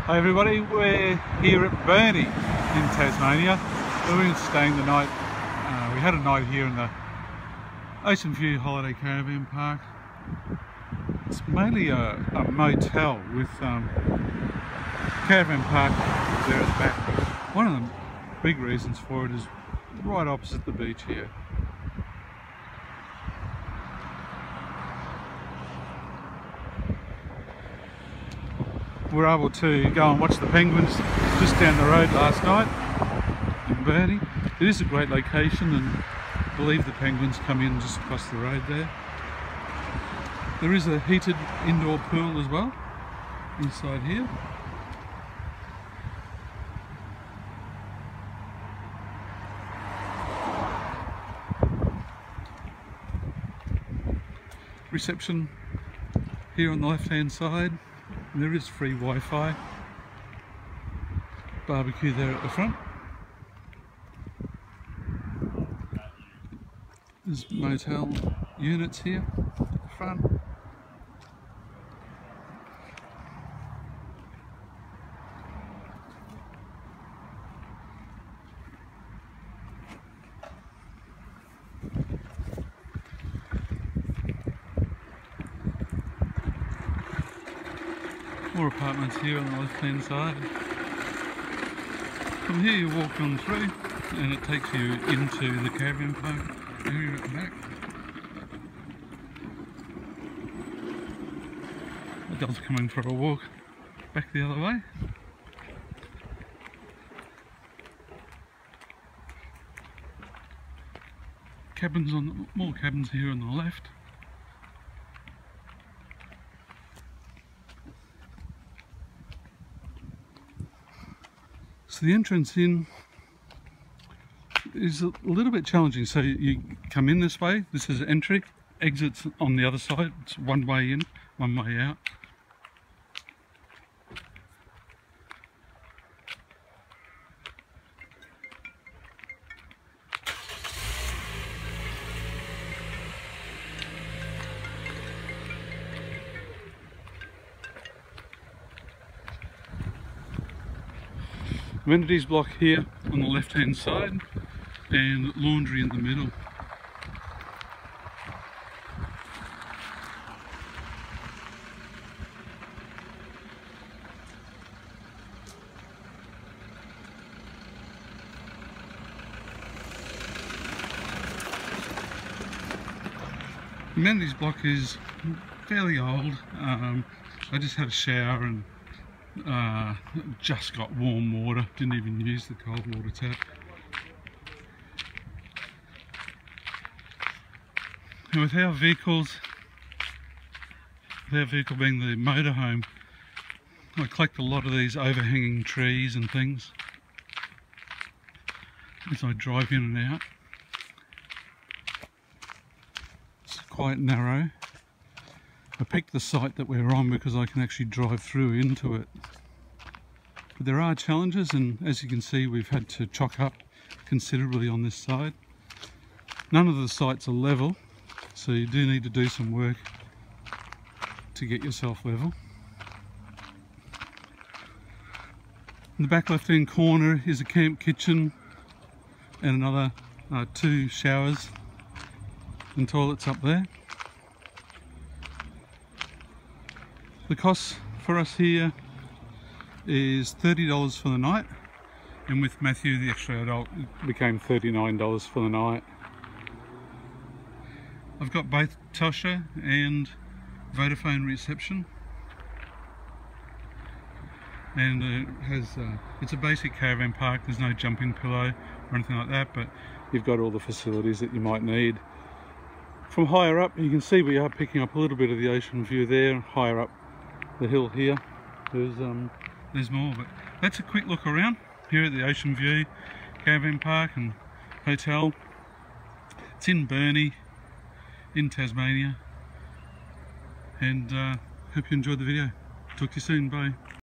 Hi everybody, we're here at Burnie in Tasmania. We're staying the night. We had a night here in the Ocean View Holiday Caravan Park. It's mainly a motel with caravan park there at the back. One of the big reasons for it is right opposite the beach here. We were able to go and watch the penguins just down the road last night in Burnie. It is a great location, and I believe the penguins come in just across the road there. There is a heated indoor pool as well inside here. Reception here on the left hand side. And there is free Wi-Fi. Barbecue there at the front. There's motel units here at the front. More apartments here on the left hand side. From here you walk on through and it takes you into the caravan park area at the back. The dog's coming for a walk back the other way. More cabins here on the left. So the entrance in is a little bit challenging. So you come in this way, this is entry, exits on the other side. It's one way in, one way out. Amenities block here on the left hand side and laundry in the middle. The amenities block is fairly old. I just had a shower and just got warm water, didn't even use the cold water tap. And with our vehicle being the motorhome, I collect a lot of these overhanging trees and things as I drive in and out. It's quite narrow. I picked the site that we're on because I can actually drive through into it. But there are challenges, and as you can see we've had to chock up considerably on this side. None of the sites are level, so you do need to do some work to get yourself level. In the back left hand corner is a camp kitchen and another 2 showers and toilets up there. The cost for us here is $30 for the night, and with Matthew the extra adult it became $39 for the night. I've got both Telstra and Vodafone reception, and it has it's a basic caravan park. There's no jumping pillow or anything like that, but you've got all the facilities that you might need. From higher up you can see we are picking up a little bit of the ocean view there. Higher up the hill here there's more, but that's a quick look around here at the Ocean View Caravan Park and Hotel. It's in Burnie in Tasmania, and hope you enjoyed the video. Talk to you soon, bye.